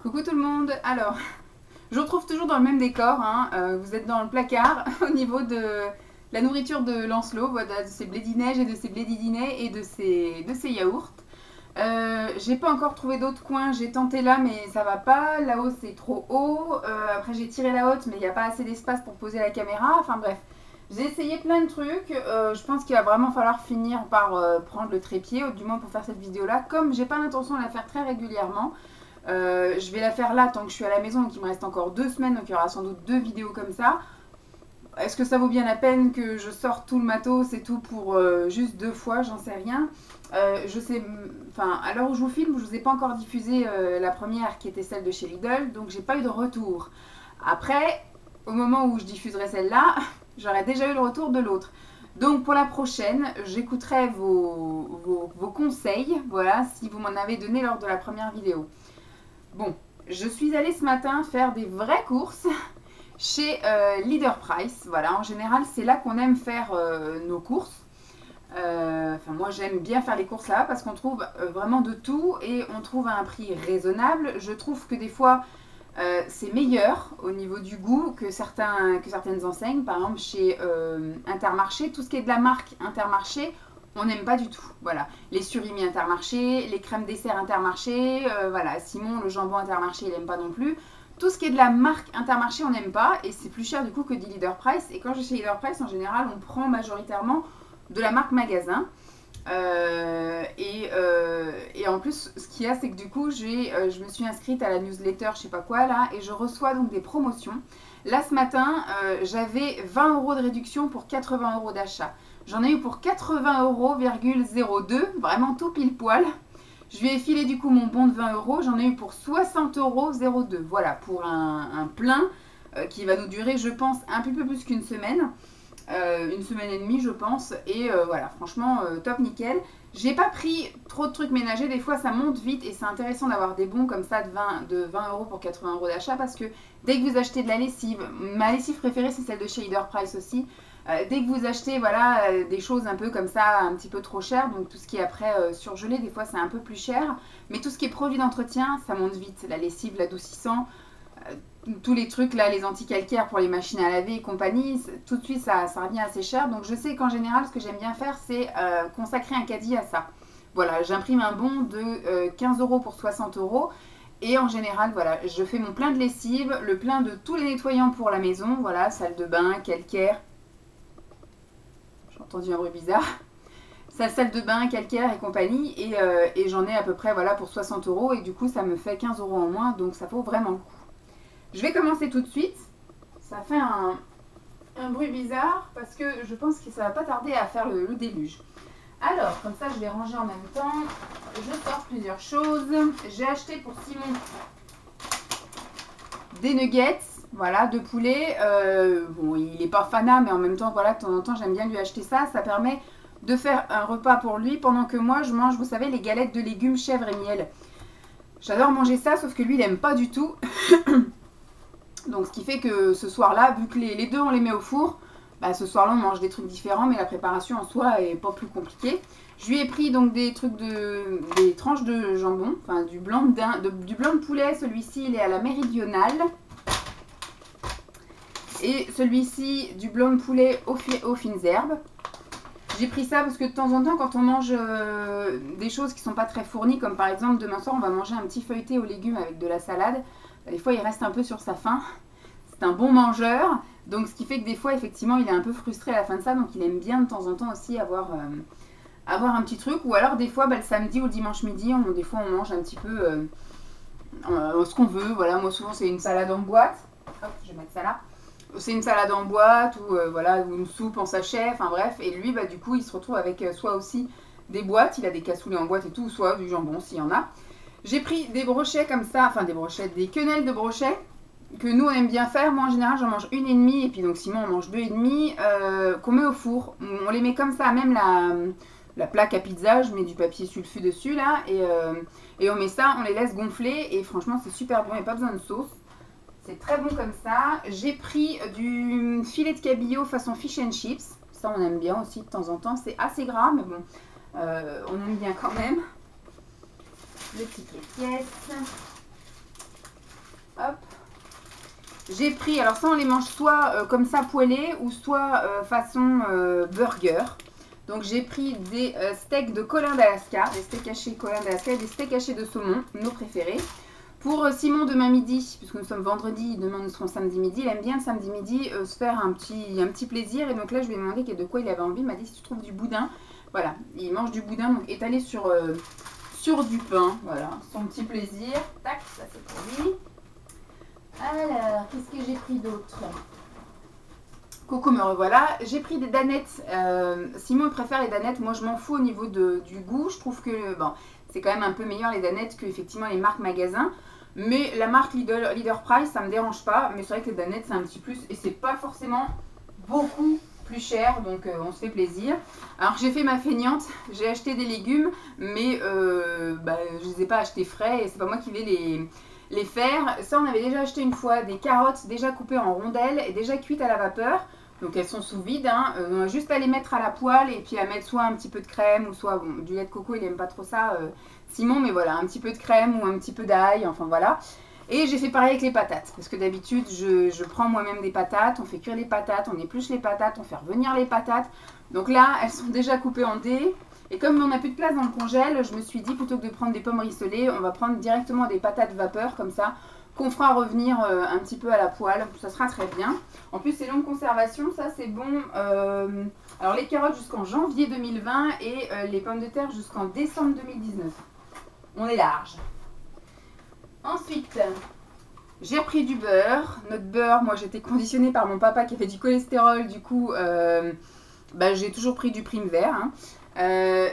Coucou tout le monde. Alors, je retrouve toujours dans le même décor, hein. Vous êtes dans le placard au niveau de la nourriture de Lancelot, voilà, de ses blédineiges et de ses blédidinets et de ses yaourts. J'ai pas encore trouvé d'autres coins, j'ai tenté là mais ça va pas, là-haut c'est trop haut, après j'ai tiré la haute mais il n'y a pas assez d'espace pour poser la caméra, enfin bref. J'ai essayé plein de trucs, je pense qu'il va vraiment falloir finir par prendre le trépied, du moins pour faire cette vidéo là, comme j'ai pas l'intention de la faire très régulièrement. Je vais la faire là tant que je suis à la maison, donc il me reste encore 2 semaines, donc il y aura sans doute 2 vidéos comme ça. Est-ce que ça vaut bien la peine que je sorte tout le matos et tout pour juste 2 fois, j'en sais rien. Je sais, enfin à l'heure où je vous filme, je vous ai pas encore diffusé la première qui était celle de chez Lidl, donc j'ai pas eu de retour. Après, au moment où je diffuserai celle-là, j'aurai déjà eu le retour de l'autre. Donc pour la prochaine, j'écouterai vos conseils, voilà, si vous m'en avez donné lors de la première vidéo. Bon, je suis allée ce matin faire des vraies courses chez Leader Price. Voilà, en général, c'est là qu'on aime faire nos courses. Enfin, moi, j'aime bien faire les courses là parce qu'on trouve vraiment de tout et on trouve à un prix raisonnable. Je trouve que des fois, c'est meilleur au niveau du goût que certaines enseignes. Par exemple, chez Intermarché, tout ce qui est de la marque Intermarché, on n'aime pas du tout. Voilà, les surimi Intermarché, les crèmes dessert Intermarché, voilà, Simon, le jambon Intermarché, il n'aime pas non plus. Tout ce qui est de la marque Intermarché, on n'aime pas et c'est plus cher du coup que du Leader Price. Et quand je suis chez Leader Price, en général, on prend majoritairement de la marque magasin. Et en plus, ce qu'il y a, c'est que du coup, je me suis inscrite à la newsletter, je sais pas quoi là, et je reçois donc des promotions. Là, ce matin, j'avais 20 € de réduction pour 80 € d'achat. J'en ai eu pour 80,02 €, vraiment tout pile poil. Je lui ai filé du coup mon bon de 20 €, j'en ai eu pour 60,02 €. Voilà, pour un plein qui va nous durer, je pense, un peu plus qu'une semaine. Une semaine et demie je pense et voilà franchement top nickel. J'ai pas pris trop de trucs ménagers, des fois ça monte vite et c'est intéressant d'avoir des bons comme ça de 20 € pour 80 € d'achat parce que dès que vous achetez de la lessive, ma lessive préférée c'est celle de chez Leader Price aussi, dès que vous achetez voilà des choses un peu comme ça un petit peu trop chères, donc tout ce qui est après surgelé des fois c'est un peu plus cher, mais tout ce qui est produit d'entretien ça monte vite, la lessive, l'adoucissant, tous les trucs là, les anti-calcaires pour les machines à laver et compagnie, tout de suite ça revient assez cher. Donc je sais qu'en général ce que j'aime bien faire c'est consacrer un caddie à ça. Voilà, j'imprime un bon de 15 € pour 60 € et en général voilà, je fais mon plein de lessive, le plein de tous les nettoyants pour la maison, voilà, salle de bain, calcaire. J'ai entendu un bruit bizarre. Salle de bain, calcaire et compagnie et j'en ai à peu près voilà pour 60 € et du coup ça me fait 15 € en moins, donc ça vaut vraiment le coup. Je vais commencer tout de suite. Ça fait un bruit bizarre parce que je pense que ça va pas tarder à faire le déluge. Alors, comme ça, je vais ranger en même temps. Je sors plusieurs choses. J'ai acheté pour Simon des nuggets, voilà, de poulet. Bon, il n'est pas fanat, mais en même temps, voilà, de temps en temps, j'aime bien lui acheter ça. Ça permet de faire un repas pour lui pendant que moi, je mange, vous savez, les galettes de légumes chèvre et miel. J'adore manger ça, sauf que lui, il n'aime pas du tout. Donc ce qui fait que ce soir-là, vu que les deux on les met au four, bah, ce soir-là on mange des trucs différents, mais la préparation en soi est pas plus compliquée. Je lui ai pris donc des tranches de jambon, enfin du blanc de poulet. Celui-ci il est à la méridionale. Et celui-ci du blanc de poulet aux fines herbes. J'ai pris ça parce que de temps en temps quand on mange des choses qui sont pas très fournies, comme par exemple demain soir on va manger un petit feuilleté aux légumes avec de la salade. Des fois il reste un peu sur sa faim. C'est un bon mangeur, donc ce qui fait que des fois effectivement il est un peu frustré à la fin de ça, donc il aime bien de temps en temps aussi avoir un petit truc. Ou alors des fois le samedi ou le dimanche midi, des fois on mange un petit peu ce qu'on veut. Voilà, moi souvent c'est une salade en boîte. Hop, je vais mettre ça là. C'est une salade en boîte ou voilà, ou une soupe en sachet, enfin bref. Et lui du coup il se retrouve avec soit aussi des boîtes, il a des cassoulets en boîte et tout, soit du jambon s'il y en a. J'ai pris des brochets comme ça, enfin des quenelles de brochets que nous on aime bien faire. Moi en général j'en mange 1,5 et puis donc Simon on mange 2,5 qu'on met au four. On les met comme ça, même la plaque à pizza, je mets du papier sulfu dessus là et on met ça, on les laisse gonfler et franchement c'est super bon, il n'y a pas besoin de sauce. C'est très bon comme ça. J'ai pris du filet de cabillaud façon fish and chips. Ça on aime bien aussi de temps en temps, c'est assez gras mais bon, on aime bien quand même. Les petites pièces. J'ai pris, alors ça on les mange soit comme ça poêlés ou soit façon burger. Donc j'ai pris des steaks de colin d'Alaska, des steaks hachés colin d'Alaska et des steaks hachés de saumon, nos préférés. Pour Simon demain midi, puisque nous sommes vendredi, demain nous serons samedi midi, il aime bien le samedi midi se faire un petit plaisir. Et donc là je lui ai demandé de quoi il avait envie, il m'a dit si tu trouves du boudin. Voilà, il mange du boudin donc étalé sur du pain, voilà, son petit plaisir. Tac, ça c'est pour lui. Alors, qu'est-ce que j'ai pris d'autre? Coucou, me revoilà. J'ai pris des danettes. Simon préfère les danettes. Moi, je m'en fous au niveau du goût. Je trouve que bon, c'est quand même un peu meilleur les danettes que effectivement les marques magasins. Mais la marque Leader Price, ça me dérange pas. Mais c'est vrai que les danettes, c'est un petit plus. Et c'est pas forcément beaucoup plus cher. Donc, on se fait plaisir. Alors, j'ai fait ma feignante. J'ai acheté des légumes. Mais je les ai pas achetés frais. Et c'est pas moi qui vais les faire. Ça, on avait déjà acheté une fois des carottes déjà coupées en rondelles et déjà cuites à la vapeur. Donc elles sont sous vide, hein. On a juste à les mettre à la poêle et puis à mettre soit un petit peu de crème ou soit bon, du lait de coco, il aime pas trop ça, Simon, mais voilà, un petit peu de crème ou un petit peu d'ail, enfin voilà. Et j'ai fait pareil avec les patates, parce que d'habitude je prends moi-même des patates, on fait cuire les patates, on épluche les patates, on fait revenir les patates. Donc là, elles sont déjà coupées en dés. Et comme on n'a plus de place dans le congèle, je me suis dit plutôt que de prendre des pommes rissolées, on va prendre directement des patates vapeur comme ça, qu'on fera revenir un petit peu à la poêle. Ça sera très bien. En plus, c'est longue conservation, ça c'est bon. Alors les carottes jusqu'en janvier 2020 et les pommes de terre jusqu'en décembre 2019. On est large. Ensuite, j'ai repris du beurre. Notre beurre, moi j'étais conditionnée par mon papa qui avait du cholestérol. Du coup, j'ai toujours pris du prime vert. Hein.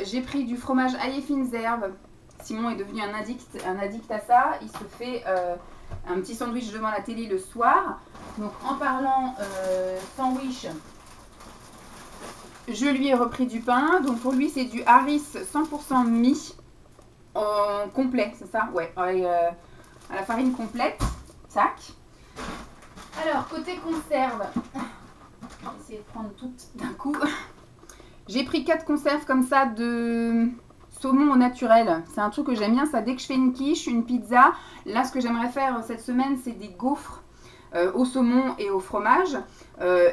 J'ai pris du fromage ail et fines herbes. Simon est devenu un addict à ça. Il se fait un petit sandwich devant la télé le soir. Donc en parlant sandwich, je lui ai repris du pain. Donc pour lui c'est du Harris 100% mie en complet, c'est ça? Ouais, à la farine complète. Tac. Alors côté conserve, je vais essayer de prendre toutes d'un coup. J'ai pris 4 conserves comme ça de saumon au naturel. C'est un truc que j'aime bien ça. Dès que je fais une quiche, une pizza, là ce que j'aimerais faire cette semaine, c'est des gaufres au saumon et au fromage.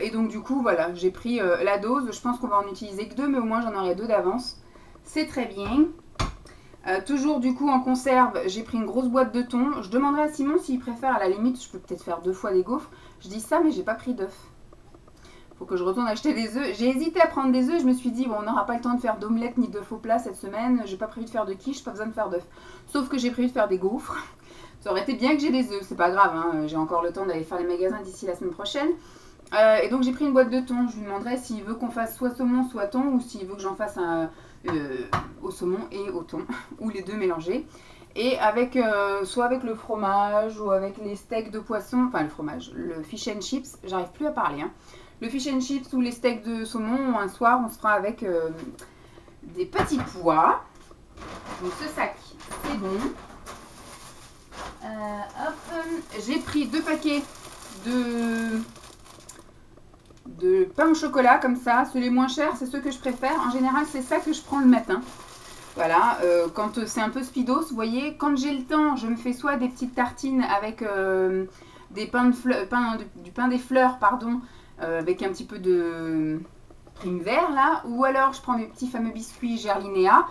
Et donc du coup, voilà, j'ai pris la dose. Je pense qu'on va en utiliser que 2, mais au moins j'en aurai 2 d'avance. C'est très bien. Toujours du coup en conserve, j'ai pris une grosse boîte de thon. Je demanderai à Simon s'il préfère, à la limite, je peux peut-être faire 2 fois des gaufres. Je dis ça, mais j'ai pas pris d'œufs. Faut que je retourne acheter des œufs. J'ai hésité à prendre des œufs. Je me suis dit, bon, on n'aura pas le temps de faire d'omelette ni de faux plats cette semaine. J'ai pas prévu de faire de quiche, pas besoin de faire d'œufs. Sauf que j'ai prévu de faire des gaufres. Ça aurait été bien que j'ai des œufs, c'est pas grave. Hein. J'ai encore le temps d'aller faire les magasins d'ici la semaine prochaine. Et donc j'ai pris une boîte de thon. Je lui demanderai s'il veut qu'on fasse soit saumon, soit thon, ou s'il veut que j'en fasse au saumon et au thon, ou les deux mélangés. Et avec soit avec le fromage ou avec les steaks de poisson, enfin le fromage, le fish and chips, j'arrive plus à parler. Hein. Le fish and chips ou les steaks de saumon, un soir, on se fera avec des petits pois. Donc ce sac, c'est bon. J'ai pris 2 paquets de pain au chocolat comme ça. Ceux les moins chers, c'est ceux que je préfère. En général, c'est ça que je prends le matin. Voilà, quand c'est un peu speedos, vous voyez, quand j'ai le temps, je me fais soit des petites tartines avec du pain des fleurs, pardon, avec un petit peu de prime vert là, ou alors je prends mes petits fameux biscuits Gerlinéa,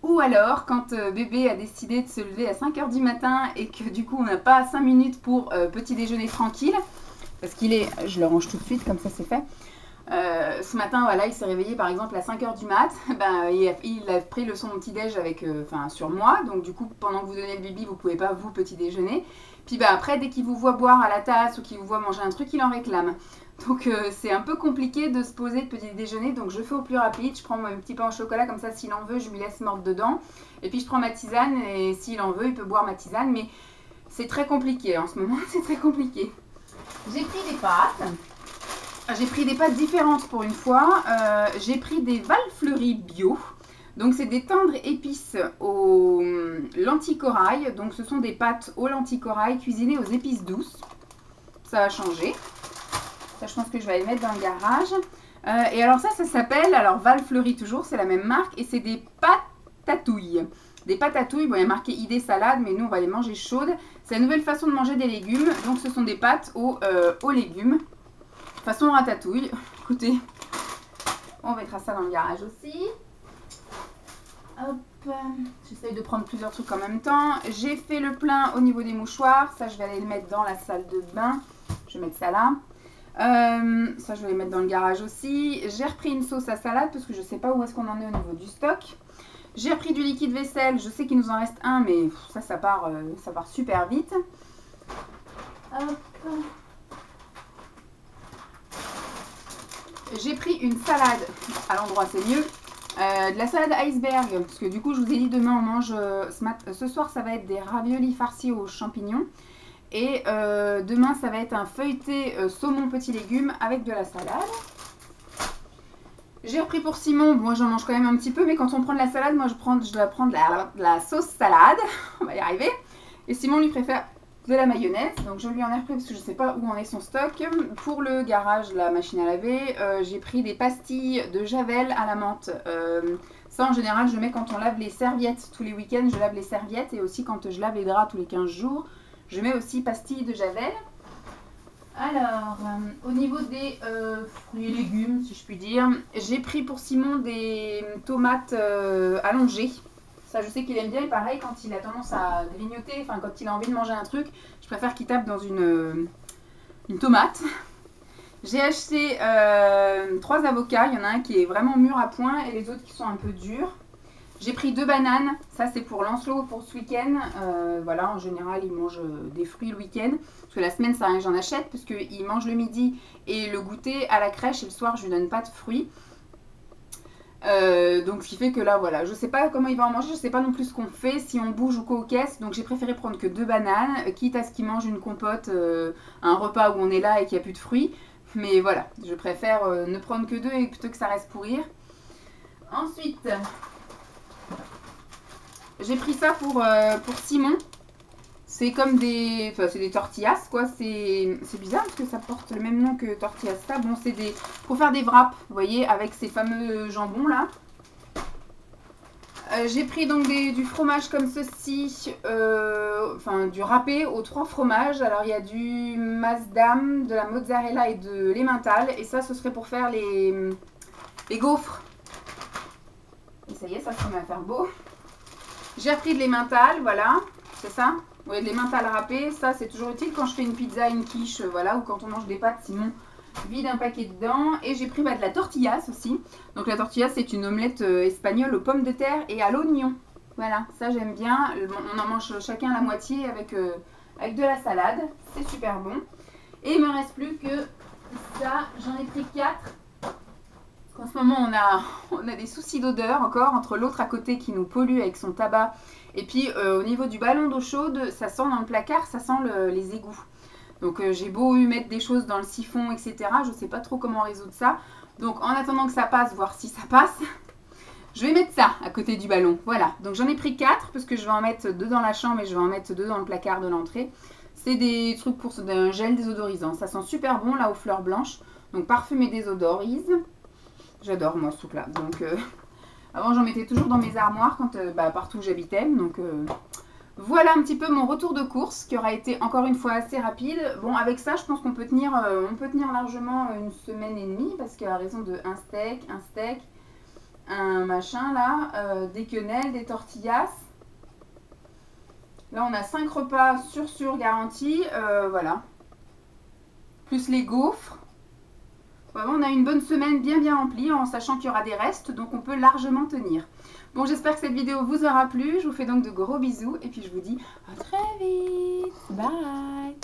ou alors quand bébé a décidé de se lever à 5 h du matin et que du coup on n'a pas 5 minutes pour petit déjeuner tranquille, parce qu'il est, je le range tout de suite comme ça c'est fait. Ce matin, voilà, il s'est réveillé par exemple à 5 h du mat. Il a pris le son petit-déj sur moi. Donc du coup, pendant que vous donnez le bibi, vous pouvez pas vous petit déjeuner. Puis après, dès qu'il vous voit boire à la tasse ou qu'il vous voit manger un truc, il en réclame. Donc c'est un peu compliqué de se poser de petit déjeuner. Donc je fais au plus rapide. Je prends mon petit pain au chocolat comme ça, s'il en veut, je lui laisse mordre dedans. Et puis je prends ma tisane et s'il en veut, il peut boire ma tisane. Mais c'est très compliqué en ce moment, c'est très compliqué. J'ai pris des pâtes. J'ai pris des pâtes différentes pour une fois. J'ai pris des Valfleury bio. Donc c'est des tendres épices aux lentilles corail. Donc ce sont des pâtes aux lentilles corail cuisinées aux épices douces. Ça a changé. Ça je pense que je vais les mettre dans le garage. Et alors ça s'appelle, alors Valfleury toujours, c'est la même marque. Et c'est des pâtes tatouilles. des pâtes à touilles. Bon, il y a marqué idée salade, mais nous, on va les manger chaudes. C'est la nouvelle façon de manger des légumes. Donc, ce sont des pâtes aux légumes. Façon ratatouille. Écoutez, on mettra ça dans le garage aussi. Hop, j'essaye de prendre plusieurs trucs en même temps. J'ai fait le plein au niveau des mouchoirs. Ça, je vais aller le mettre dans la salle de bain. Je vais mettre ça là. Ça, je vais les mettre dans le garage aussi. J'ai repris une sauce à salade parce que je ne sais pas où est-ce qu'on en est au niveau du stock. J'ai repris du liquide vaisselle. Je sais qu'il nous en reste un, mais ça part super vite. Hop. J'ai pris une salade. À l'endroit, c'est mieux. De la salade iceberg, parce que du coup je vous ai dit demain on mange, ce soir ça va être des raviolis farcis aux champignons et demain ça va être un feuilleté saumon petits légumes avec de la salade. J'ai repris pour Simon, moi j'en mange quand même un petit peu, mais quand on prend de la salade, moi je dois prendre de la sauce salade, on va y arriver, et Simon lui préfère de la mayonnaise, donc je lui en ai repris parce que je ne sais pas où en est son stock. Pour le garage, la machine à laver, j'ai pris des pastilles de Javel à la menthe. Ça en général je mets quand on lave les serviettes tous les week-ends, je lave les serviettes, et aussi quand je lave les draps tous les 15 jours, je mets aussi pastilles de Javel. Alors, au niveau des fruits et légumes, si je puis dire, j'ai pris pour Simon des tomates allongées. Ça, je sais qu'il aime bien, et pareil, quand il a tendance à grignoter, enfin quand il a envie de manger un truc, je préfère qu'il tape dans une tomate. J'ai acheté 3 avocats, il y en a un qui est vraiment mûr à point et les autres qui sont un peu durs. J'ai pris 2 bananes, ça c'est pour Lancelot pour ce week-end. Voilà, en général il mange des fruits le week-end. Parce que la semaine ça j'en achète, parce qu'il mange le midi et le goûter à la crèche, et le soir je lui donne pas de fruits. Donc ce qui fait que là voilà, je sais pas comment il va en manger, je sais pas non plus ce qu'on fait, si on bouge ou quoi aux caisses, donc j'ai préféré prendre que 2 bananes, quitte à ce qu'il mange une compote, un repas où on est là et qu'il n'y a plus de fruits, mais voilà, je préfère ne prendre que 2 et plutôt que ça reste pourrir. Ensuite, j'ai pris ça pour Simon. C'est comme des... Enfin, c'est des tortillas, quoi. C'est bizarre parce que ça porte le même nom que tortillas. Ça, bon, c'est des... Pour faire des wraps, vous voyez, avec ces fameux jambons, là. J'ai pris donc du fromage comme ceci. Enfin, du râpé aux 3 fromages. Alors, il y a du Masdam, de la mozzarella et de l'emmental. Et ça, ce serait pour faire les gaufres. Et ça y est, ça se met à faire beau. J'ai repris de l'emmental, voilà. C'est ça. Oui, de l'emmental râpé, ça c'est toujours utile quand je fais une pizza, une quiche, voilà, ou quand on mange des pâtes, Simon vide un paquet dedans. Et j'ai pris de la tortillas aussi. Donc la tortillas c'est une omelette espagnole aux pommes de terre et à l'oignon. Voilà, ça j'aime bien. On en mange chacun la moitié avec de la salade. C'est super bon. Et il me reste plus que ça, j'en ai pris 4. En ce moment, on a des soucis d'odeur encore, entre l'autre à côté qui nous pollue avec son tabac. Et puis, au niveau du ballon d'eau chaude, ça sent dans le placard, ça sent les égouts. Donc, j'ai beau mettre des choses dans le siphon, etc. Je ne sais pas trop comment résoudre ça. Donc, en attendant que ça passe, voir si ça passe, je vais mettre ça à côté du ballon. Voilà. Donc, j'en ai pris 4 parce que je vais en mettre 2 dans la chambre et je vais en mettre 2 dans le placard de l'entrée. C'est des trucs pour un gel désodorisant. Ça sent super bon, là, aux fleurs blanches. Donc, parfum et désodorise. J'adore moi ce truc là. Donc avant j'en mettais toujours dans mes armoires quand partout où j'habitais. Donc voilà un petit peu mon retour de course qui aura été encore une fois assez rapide. Bon, avec ça je pense qu'on peut tenir largement une semaine et demie, parce qu'à raison de un steak, un machin là, des quenelles, des tortillas. Là on a 5 repas sûr garantis, voilà. Plus les gaufres. Vraiment, on a une bonne semaine bien remplie, en sachant qu'il y aura des restes, donc on peut largement tenir. Bon, j'espère que cette vidéo vous aura plu. Je vous fais donc de gros bisous et puis je vous dis à très vite. Bye.